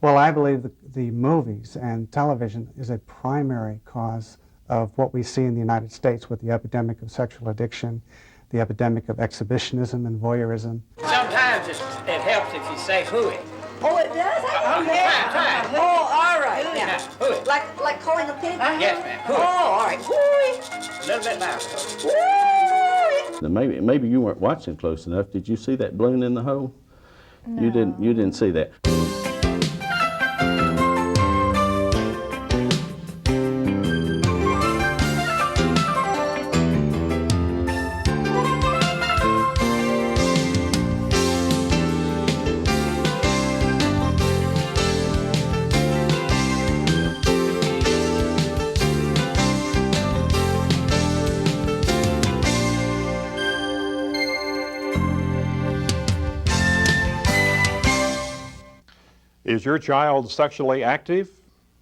Well, I believe the movies and television is a primary cause of what we see in the United States with the epidemic of sexual addiction, the epidemic of exhibitionism and voyeurism. Sometimes it helps if you say hooey. Oh, it does? Try. Oh, all right. Now, hooey. Like calling a pig? Yes, ma'am. Hooey. Oh, all right. Hooey. A little bit louder. Hooey. Now maybe you weren't watching close enough. Did you see that balloon in the hole? No. You didn't see that. Is your child sexually active?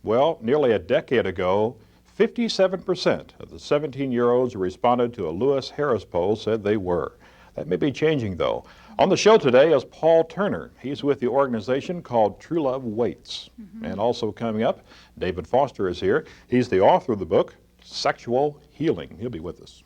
Well, nearly a decade ago, 57% of the 17-year-olds who responded to a Lewis Harris poll said they were. That may be changing, though. On the show today is Paul Turner. He's with the organization called True Love Waits. And also coming up, David Foster is here. He's the author of the book, Sexual Healing. He'll be with us.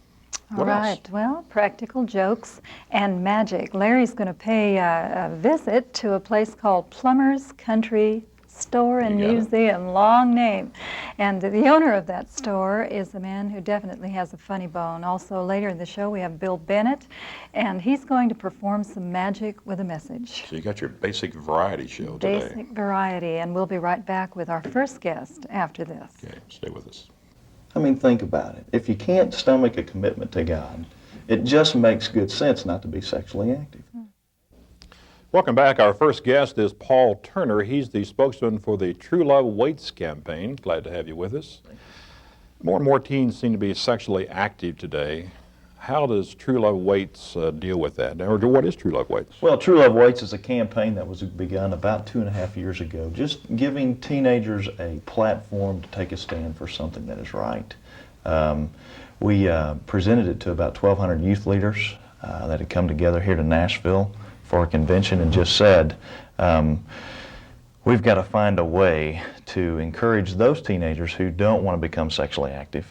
All right, well, practical jokes and magic. Larry's going to pay a visit to a place called Plummer's Country Store and Museum, long name. And the owner of that store is a man who definitely has a funny bone. Also, later in the show, we have Bill Bennett, and he's going to perform some magic with a message. So you got your basic variety show today. Basic variety, and we'll be right back with our first guest after this. Okay, stay with us. I mean, think about it. If you can't stomach a commitment to God, it just makes good sense not to be sexually active. Welcome back. Our first guest is Paul Turner. He's the spokesman for the True Love Waits campaign. Glad to have you with us. More and more teens seem to be sexually active today. How does True Love Waits deal with that? Or what is True Love Waits? Well, True Love Waits is a campaign that was begun about 2.5 years ago, just giving teenagers a platform to take a stand for something that is right. We presented it to about 1,200 youth leaders that had come together here to Nashville for a convention and just said, we've got to find a way to encourage those teenagers who don't want to become sexually active,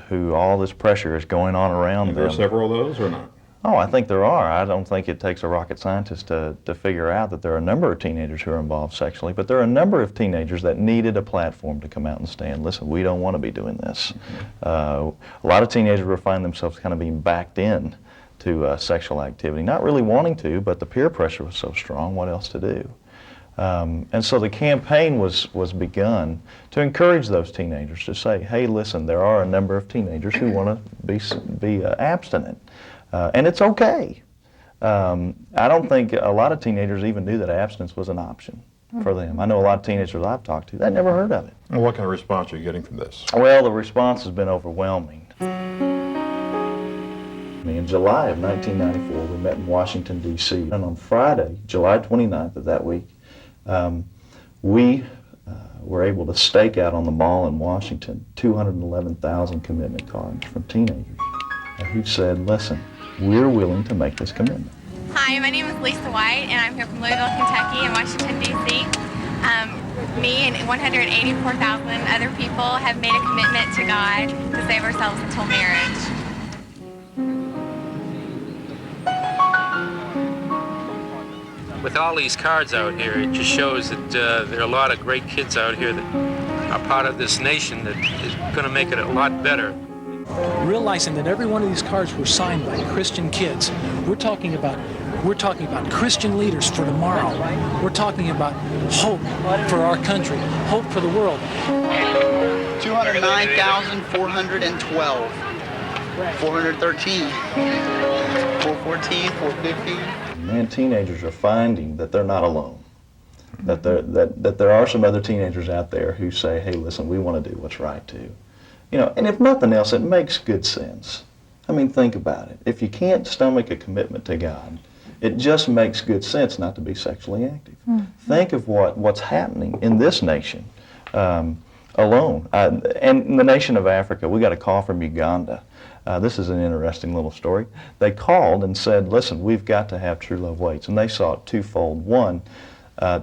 who all this pressure is going on around them. There are several of those or not? Oh, I think there are. I don't think it takes a rocket scientist to figure out that there are a number of teenagers who are involved sexually, but there are a number of teenagers that needed a platform to come out and stand, listen, we don't want to be doing this. A lot of teenagers will find themselves kind of being backed in to sexual activity, not really wanting to, but the peer pressure was so strong, what else to do? And so the campaign was begun to encourage those teenagers to say, hey, listen, there are a number of teenagers who want to be abstinent, and it's okay. I don't think a lot of teenagers even knew that abstinence was an option for them. I know a lot of teenagers I've talked to, they'd never heard of it. And what kind of response are you getting from this? Well, the response has been overwhelming. In July of 1994, we met in Washington, D.C., and on Friday, July 29th of that week, we were able to stake out on the mall in Washington 211,000 commitment cards from teenagers who said, listen, we're willing to make this commitment. Hi, my name is Lisa White, and I'm here from Louisville, Kentucky, and Washington, D.C. Me and 184,000 other people have made a commitment to God to save ourselves until marriage. With all these cards out here, it just shows that there are a lot of great kids out here that are part of this nation that is going to make it a lot better. Realizing that every one of these cards were signed by Christian kids, we're talking about Christian leaders for tomorrow. We're talking about hope for our country, hope for the world. 209,412, 413, 414, 415. Man, teenagers are finding that they're not alone, that there are some other teenagers out there who say, hey, listen, we want to do what's right too. You know, and if nothing else, it makes good sense. I mean, think about it. If you can't stomach a commitment to God, it just makes good sense not to be sexually active. Think of what's happening in this nation alone. And in the nation of Africa, we got a call from Uganda. This is an interesting little story. They called and said, listen, we've got to have True Love Waits. And they saw it twofold. One,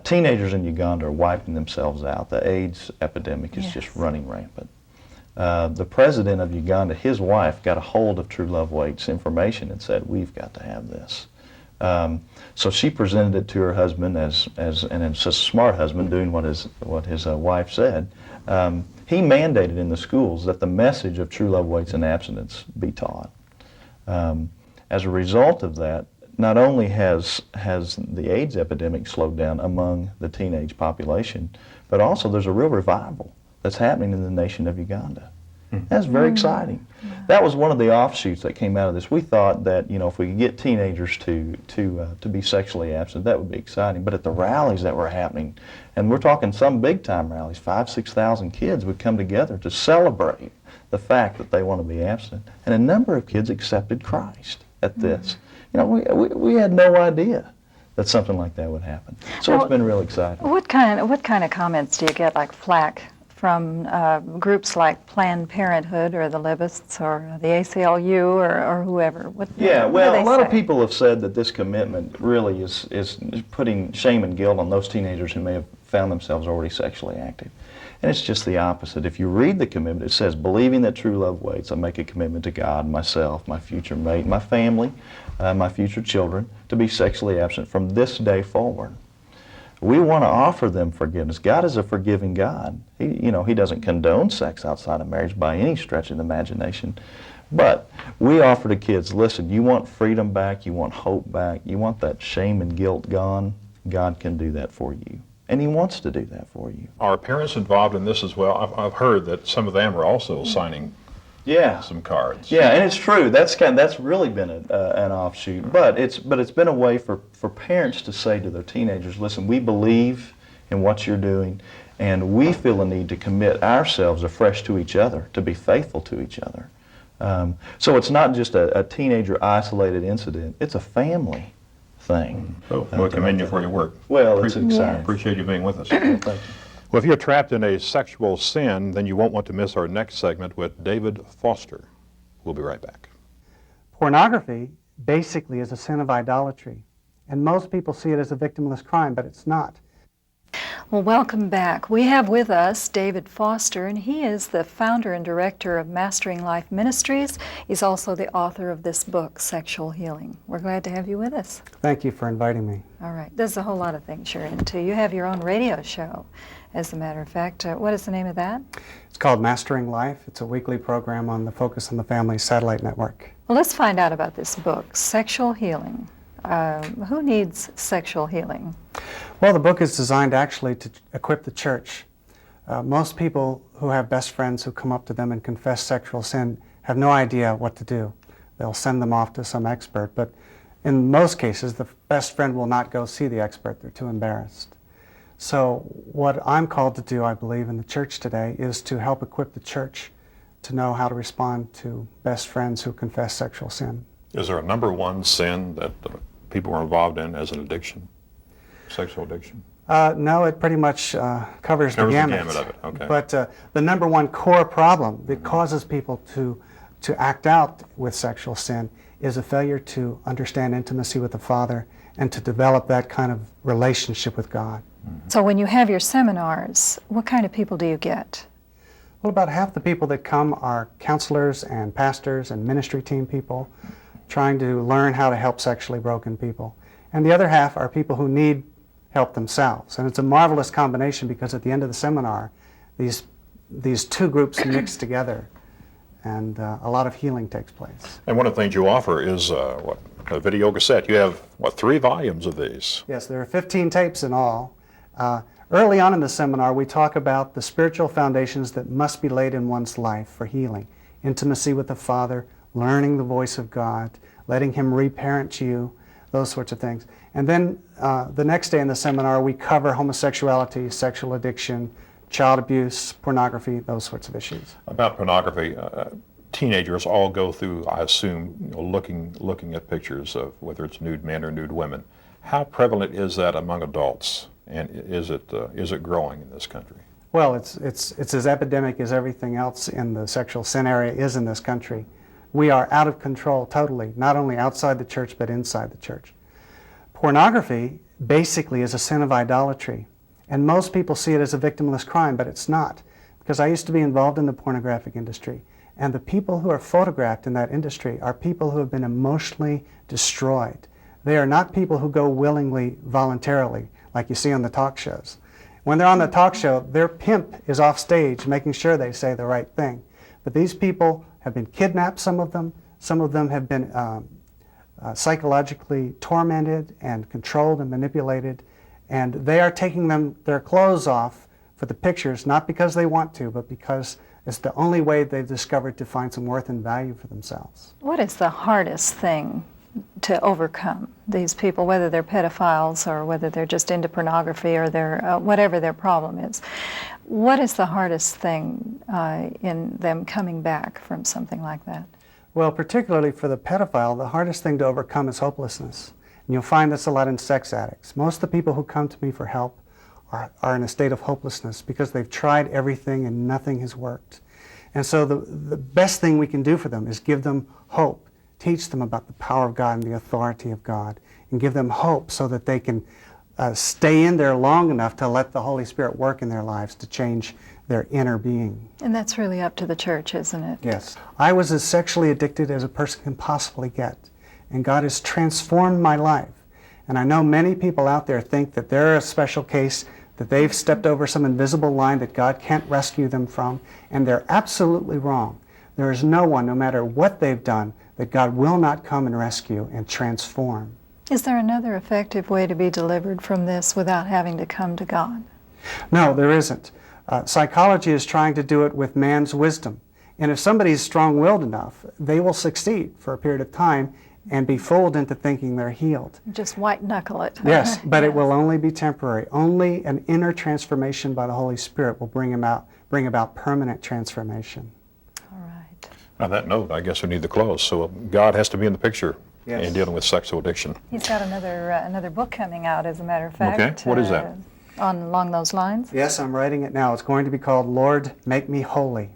Teenagers in Uganda are wiping themselves out. The AIDS epidemic is just running rampant. The president of Uganda, his wife, got a hold of True Love Waits information and said, we've got to have this. So she presented it to her husband and it's a smart husband doing what his wife said. He mandated in the schools that the message of True Love Waits and abstinence be taught. As a result of that, not only has the AIDS epidemic slowed down among the teenage population, but also there's a real revival that's happening in the nation of Uganda. That's very exciting. That was one of the offshoots that came out of this. We thought that, you know, if we could get teenagers to be sexually abstinent, that would be exciting. But at the rallies that were happening, and we're talking some big-time rallies, 6,000 kids would come together to celebrate the fact that they want to be abstinent. And a number of kids accepted Christ at this. You know, we had no idea that something like that would happen. So it's been real exciting. What kind of comments do you get, like flack, from groups like Planned Parenthood or the Libists or the ACLU or whoever? What Yeah, do well, they a lot of say? people have said that this commitment really is putting shame and guilt on those teenagers who may have found themselves already sexually active. And it's just the opposite. If you read the commitment, it says, believing that true love waits, I make a commitment to God, myself, my future mate, my family, my future children, to be sexually abstinent from this day forward. We want to offer them forgiveness. God is a forgiving God. He doesn't condone sex outside of marriage by any stretch of the imagination. But we offer to kids, listen, you want freedom back, you want hope back, you want that shame and guilt gone, God can do that for you. And He wants to do that for you. Are parents involved in this as well? I've heard that some of them are also signing some cards. Yeah, and it's true. That's really been an offshoot. But it's been a way for parents to say to their teenagers, listen, we believe in what you're doing, and we feel a need to commit ourselves afresh to each other, to be faithful to each other. So it's not just a teenager isolated incident. It's a family thing. So, we commend you for your work. Well, it's exciting. Appreciate you being with us. Thank you. Well, if you're trapped in a sexual sin, then you won't want to miss our next segment with David Foster. We'll be right back. Pornography basically is a sin of idolatry, and most people see it as a victimless crime, but it's not. Well, welcome back. We have with us David Foster, and he is the founder and director of Mastering Life Ministries. He's also the author of this book, Sexual Healing. We're glad to have you with us. Thank you for inviting me. All right. There's a whole lot of things you're into. You have your own radio show, as a matter of fact. What is the name of that? It's called Mastering Life. It's a weekly program on the Focus on the Family satellite network. Well, let's find out about this book, Sexual Healing. Who needs sexual healing? Well, the book is designed actually to equip the church. Most people who have best friends who come up to them and confess sexual sin have no idea what to do. They'll send them off to some expert, but in most cases, the best friend will not go see the expert. They're too embarrassed. So what I'm called to do, I believe, in the church today is to help equip the church to know how to respond to best friends who confess sexual sin. Is there a number one sin that people are involved in as an addiction, sexual addiction? No, it pretty much covers the gamut. Of it. Okay. But the number one core problem that causes people to act out with sexual sin is a failure to understand intimacy with the Father and to develop that kind of relationship with God. So when you have your seminars, what kind of people do you get? Well, about half the people that come are counselors and pastors and ministry team people trying to learn how to help sexually broken people. And the other half are people who need help themselves. And it's a marvelous combination because at the end of the seminar, these two groups mix together and a lot of healing takes place. And one of the things you offer is a video cassette. You have, 3 volumes of these? Yes, there are 15 tapes in all. Early on in the seminar, we talk about the spiritual foundations that must be laid in one's life for healing. Intimacy with the Father, learning the voice of God, letting Him reparent you, those sorts of things. And then the next day in the seminar, we cover homosexuality, sexual addiction, child abuse, pornography, those sorts of issues. About pornography, teenagers all go through, I assume, looking at pictures of whether it's nude men or nude women. How prevalent is that among adults, and is it growing in this country? Well, it's as epidemic as everything else in the sexual sin area is in this country. We are out of control totally, not only outside the church but inside the church. Pornography basically is a sin of idolatry. And most people see it as a victimless crime, but it's not. Because I used to be involved in the pornographic industry, and the people who are photographed in that industry are people who have been emotionally destroyed. They are not people who go willingly, voluntarily, like you see on the talk shows. When they're on the talk show, their pimp is off stage making sure they say the right thing. But these people have been kidnapped, some of them. Some of them have been psychologically tormented and controlled and manipulated. And they are taking their clothes off for the pictures, not because they want to, but because it's the only way they've discovered to find some worth and value for themselves. What is the hardest thing to overcome these people, whether they're pedophiles or whether they're just into pornography or they're, whatever their problem is? What is the hardest thing in them coming back from something like that? Well, particularly for the pedophile, the hardest thing to overcome is hopelessness. And you'll find this a lot in sex addicts. Most of the people who come to me for help are in a state of hopelessness because they've tried everything and nothing has worked. And so the best thing we can do for them is give them hope, teach them about the power of God and the authority of God, and give them hope so that they can stay in there long enough to let the Holy Spirit work in their lives to change their inner being. And that's really up to the church, isn't it? Yes. I was as sexually addicted as a person can possibly get, and God has transformed my life. And I know many people out there think that they're a special case, that they've stepped over some invisible line that God can't rescue them from, and they're absolutely wrong. There is no one, no matter what they've done, that God will not come and rescue and transform. Is there another effective way to be delivered from this without having to come to God? No, there isn't. Psychology is trying to do it with man's wisdom. And if somebody's strong-willed enough, they will succeed for a period of time and be fooled into thinking they're healed. Just white-knuckle it. Yes, but it will only be temporary. Only an inner transformation by the Holy Spirit will bring about permanent transformation. All right. On that note, I guess we need to close. So God has to be in the picture Yes. in dealing with sexual addiction. He's got another book coming out, as a matter of fact. Okay, what is that? Along those lines? Yes, I'm writing it now. It's going to be called Lord, Make Me Holy,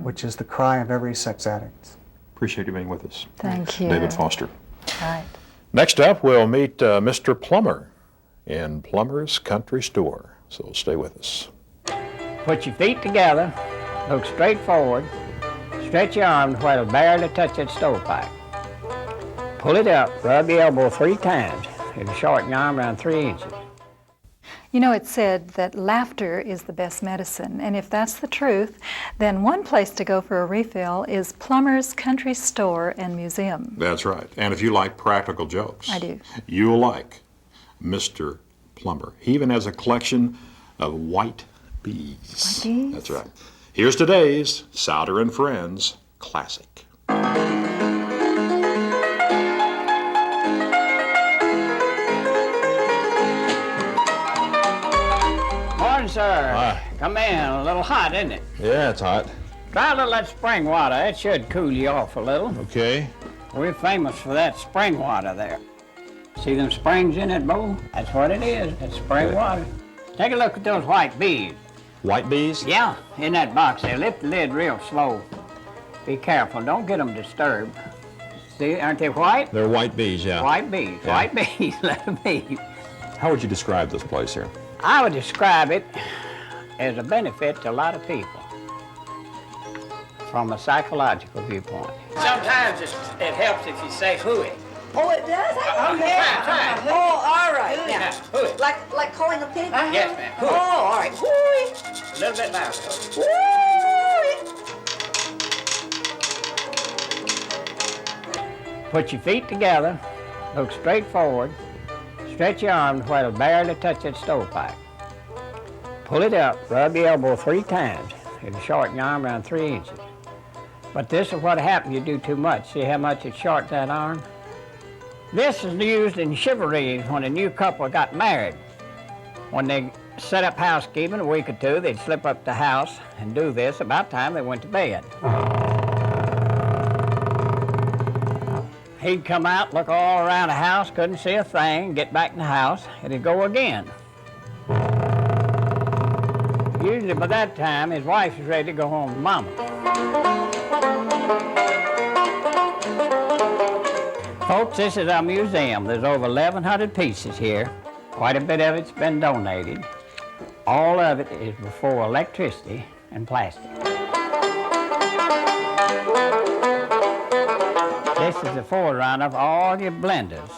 which is the cry of every sex addict. Appreciate you being with us. Thank you. David Foster. All right. Next up, we'll meet Mr. Plumber in Plumber's Country Store. So stay with us. Put your feet together, look straight forward, stretch your arms where it'll barely touch that stovepipe. Pull it up, rub your elbow 3 times. It'll shorten your arm around 3 inches. You know, it's said that laughter is the best medicine, and if that's the truth, then one place to go for a refill is Plumber's Country Store and Museum. That's right. And if you like practical jokes, I do. You'll like Mr. Plumber. He even has a collection of white bees. White bees? That's right. Here's today's Souder and Friends classic. Morning, sir. Hi. Come in. A little hot, isn't it? Yeah, it's hot. Try a little of that spring water. It should cool you off a little. Okay. We're famous for that spring water there. See them springs in that bowl? That's what it is. That's spring Okay. water. Take a look at those white bees. White bees? Yeah, in that box there. Lift the lid real slow. Be careful. Don't get them disturbed. See, aren't they white? They're white bees, yeah. White bees. Yeah. White bees. Let them be. How would you describe this place here? I would describe it as a benefit to a lot of people from a psychological viewpoint. Sometimes it helps if you say hooey. Oh, it does? Try. Oh, all right. Yeah, Now, hooey. like calling a pig? Yes, ma'am. Oh, Hooey. all right. Hooey. A little bit louder. Hooey. Put your feet together, look straight forward, stretch your arms where it'll barely touch that stovepipe. Pull it up, rub your elbow 3 times. It'll shorten your arm around 3 inches. But this is what happens if you do too much. See how much it shortens that arm? This is used in chivalry when a new couple got married. When they set up housekeeping a week or 2, they'd slip up the house and do this about time they went to bed. He'd come out, look all around the house, couldn't see a thing, get back in the house, and he'd go again. Usually by that time, his wife was ready to go home to Mama. Folks, this is our museum. There's over 1,100 pieces here. Quite a bit of it's been donated. All of it is before electricity and plastic. This is the forerunner of all your blenders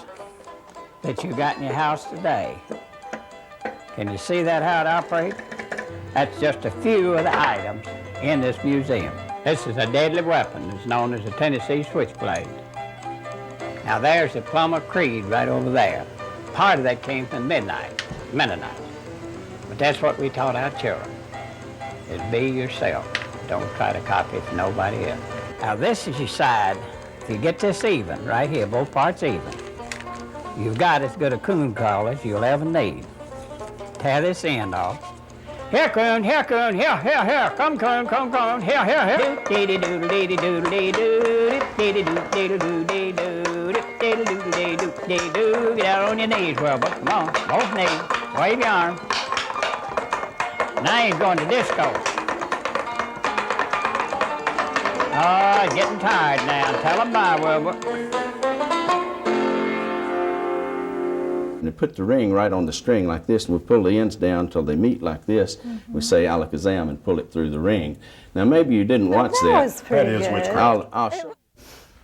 that you got in your house today. Can you see that, how it operates? That's just a few of the items in this museum. This is a deadly weapon. It's known as the Tennessee switchblade. Now there's the Plumber Creed right over there. Part of that came from Mennonites. But that's what we taught our children, is be yourself. Don't try to copy from nobody else. Now this is your side. If you get this even, right here, both parts even, you've got as good a coon call as you'll ever need. Tear this end off. Here, coon, here, coon, here, here, here. Come, coon, come, coon, here, here, here. Get out on your knees, Wilbur. Come on, both knees. Wave your arm. Now he's going to disco. Oh, he's getting tired now. Tell him bye, Wilbur. And they put the ring right on the string like this, and we pull the ends down until they meet like this. We say alakazam and pull it through the ring. Now maybe you didn't watch that. That was pretty That is good. witchcraft. I'll show.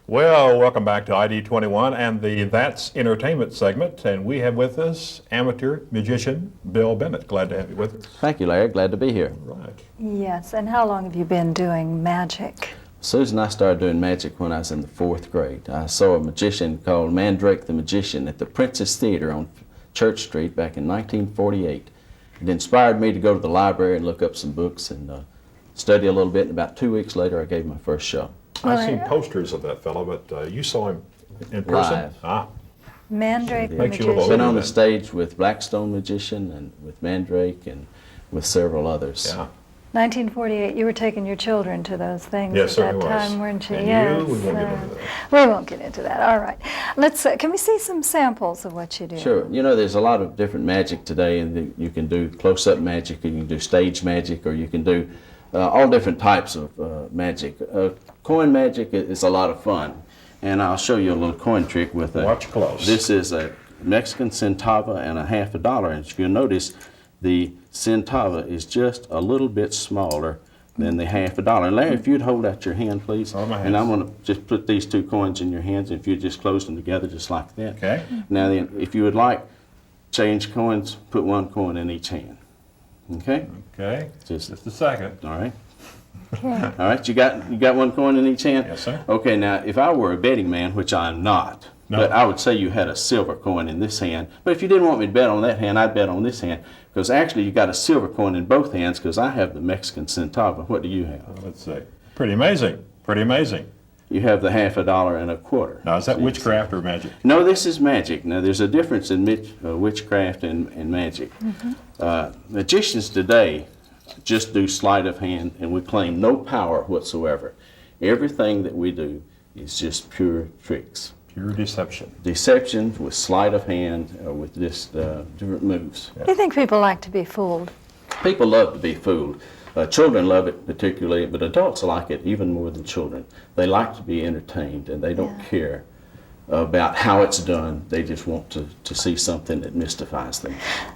Well, welcome back to ID 21 and the That's Entertainment segment. And we have with us amateur musician Bill Bennett. Glad to have you with us. Thank you, Larry. Glad to be here. Right. Yes, and how long have you been doing magic? Susan and I started doing magic when I was in the 4th grade. I saw a magician called Mandrake the Magician at the Princess Theater on Church Street back in 1948. It inspired me to go to the library and look up some books and study a little bit. And about 2 weeks later, I gave my first show. I've seen posters of that fellow, but you saw him in person? Live. Ah, Mandrake the Makes you a little Magician. Been on the bit. stage with Blackstone Magician and with Mandrake and with several others. yeah. 1948, you were taking your children to those things Yes, at that certainly was. time, weren't you? And Yes. you, we won't get into that. We won't get into that. All right. Let's. Can we see some samples of what you do? Sure. You know, there's a lot of different magic today, and you can do close-up magic, and you can do stage magic, or you can do all different types of magic. Coin magic is a lot of fun, and I'll show you a little coin trick with a... Watch close. This is a Mexican centava and a half a dollar, and if you'll notice, the centava is just a little bit smaller than the half a dollar. And Larry, if you'd hold out your hand, please. Oh, my and I'm hands. going to just put these two coins in your hands, and if you just close them together just like that. Okay. Now then, if you would like, change coins, put one coin in each hand. Okay? Okay. Just a second. all right. All right, you got one coin in each hand? Yes, sir. Okay, now if I were a betting man, which I'm not, No. but I would say you had a silver coin in this hand. But if you didn't want me to bet on that hand, I'd bet on this hand, because actually you got a silver coin in both hands, because I have the Mexican centava. What do you have? Let's see. Pretty amazing. Pretty amazing. You have the half a dollar and a quarter. Now, is that witchcraft or magic? No, this is magic. Now, there's a difference in witchcraft and magic. Magicians today just do sleight of hand, and we claim no power whatsoever. Everything that we do is just pure tricks. Pure deception. Deception with sleight of hand, with just different moves. Do you think people like to be fooled? People love to be fooled. Children love it particularly, but adults like it even more than children. They like to be entertained, and they don't care about how it's done. They just want to see something that mystifies them.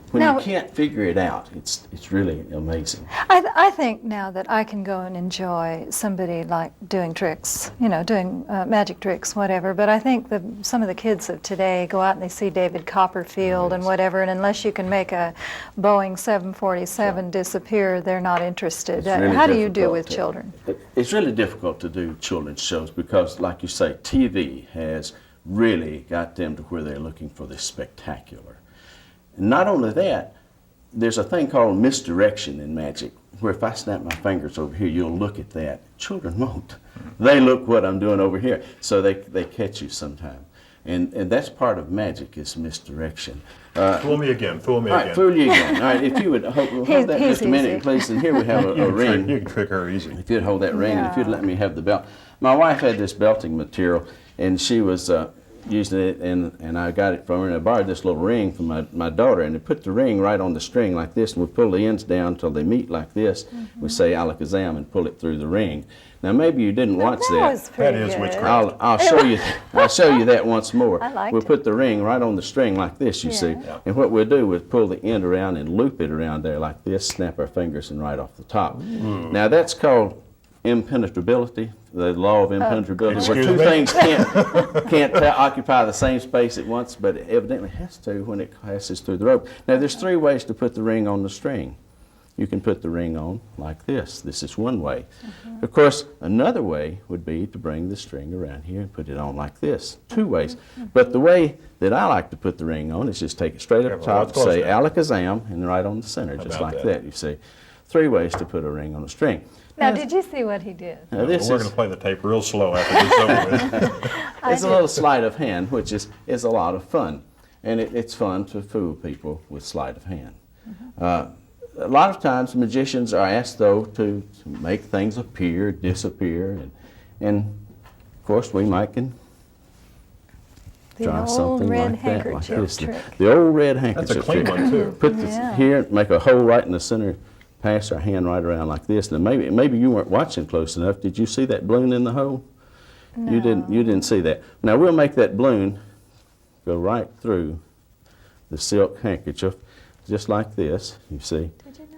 When Now- you can't figure it out, it's really amazing. I think now that I can go and enjoy somebody like doing tricks, doing magic tricks, whatever, but I think some of the kids of today go out and they see David Copperfield and whatever, and unless you can make a Boeing 747 disappear, they're not interested. It's really How do you do difficult with to- children? It's really difficult to do children's shows because, like you say, TV has really got them to where they're looking for the spectacular. And not only that, there's a thing called misdirection in magic, where if I snap my fingers over here, you'll look at that. Children won't. They look what I'm doing over here, so they catch you sometime. And that's part of magic, is misdirection. Fool me again. Fool me All right, again. fool you again. All right, if you would hold that He's just a minute, easy. please. And here we have a ring. You can trick her easy. If you'd hold that ring, and if you'd let me have the belt. My wife had this belting material, and she was using it, and I got it from her, and I borrowed this little ring from my daughter, and they put the ring right on the string like this, and we pull the ends down until they meet like this. We say alakazam and pull it through the ring. Now maybe you didn't watch that. That is witchcraft. I'll show you. I'll show you that once more. I liked We'll it. put the ring right on the string like this, you see. And what we'll do is pull the end around and loop it around there like this, snap our fingers, and right off the top. Now that's called impenetrability, the law of impenetrability, where two things can't occupy the same space at once, but it evidently has to when it passes through the rope. Now there's 3 ways to put the ring on the string. You can put the ring on like this. This is one way. Of course, another way would be to bring the string around here and put it on like this. 2 ways. But the way that I like to put the ring on is just take it straight up top, say alakazam, and right on the center, just like that, you see. 3 ways to put a ring on a string. Now, did you see what he did? Now, We're going to play the tape real slow after this is over with. It's a little sleight of hand, which is a lot of fun. And it's fun to fool people with sleight of hand. A lot of times magicians are asked, though, to make things appear, disappear, and of course we might can try something like that, like this. The old red handkerchief. That's a clean one, too. Put this here, make a hole right in the center, pass our hand right around like this. Now maybe you weren't watching close enough. Did you see that balloon in the hole? No. You didn't see that. Now we'll make that balloon go right through the silk handkerchief, just like this. You see,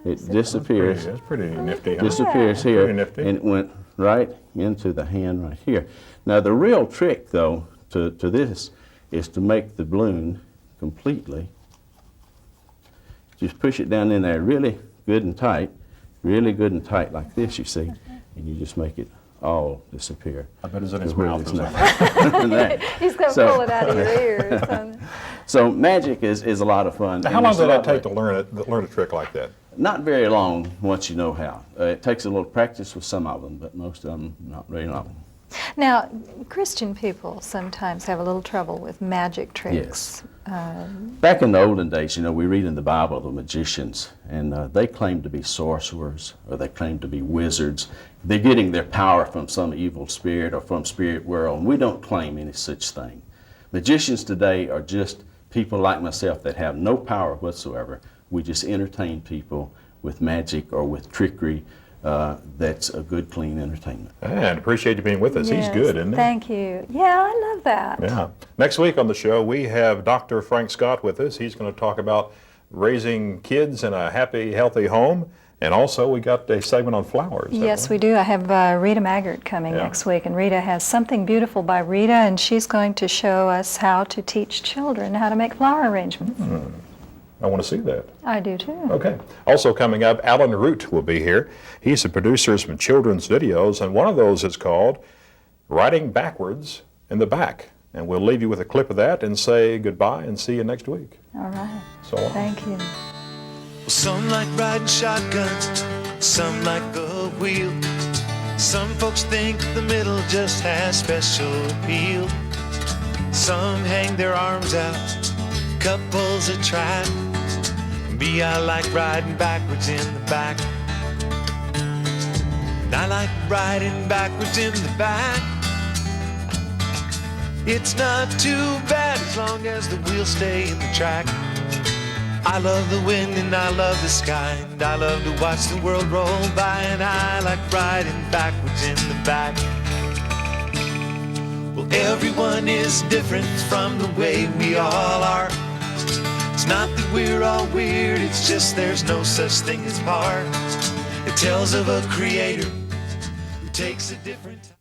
it disappears. That's pretty nifty. Huh? Disappears here, Pretty nifty. and it went right into the hand right here. Now the real trick, though, to this is to make the balloon completely. Just push it down in there really good and tight like this, you see, and you just make it all disappear. I bet it's in his Where mouth. there's nothing. He's going to pull it out of your ears. So magic is a lot of fun. Now, how long did that take to learn a trick like that? Not very long once you know how. It takes a little practice with some of them, but most of them not very long. Now, Christian people sometimes have a little trouble with magic tricks. Back in the olden days, we read in the Bible the magicians, and they claim to be sorcerers, or they claim to be wizards. They're getting their power from some evil spirit or from spirit world, and we don't claim any such thing. Magicians today are just people like myself that have no power whatsoever. We just entertain people with magic or with trickery. That's a good, clean entertainment. And appreciate you being with us. Yes, He's good, isn't he? Thank you. Yeah, I love that. Yeah. Next week on the show, we have Dr. Frank Scott with us. He's going to talk about raising kids in a happy, healthy home. And also, we got a segment on flowers. Yes, we do. I have Rita Maggart coming next week, and Rita has Something Beautiful by Rita, and she's going to show us how to teach children how to make flower arrangements. I want to see that. I do too. Okay. Also coming up, Alan Root will be here. He's the producer of some children's videos, and one of those is called Writing Backwards in the Back. And we'll leave you with a clip of that and say goodbye and see you next week. All right. So long. Thank you. Well, some like riding shotguns, some like the wheel. Some folks think the middle just has special appeal. Some hang their arms out, couples that try. Me, I like riding backwards in the back. And I like riding backwards in the back. It's not too bad as long as the wheels stay in the track. I love the wind and I love the sky, and I love to watch the world roll by, and I like riding backwards in the back. Well, everyone is different from the way we all are. It's not that we're all weird, it's just there's no such thing as part. It tells of a creator who takes a different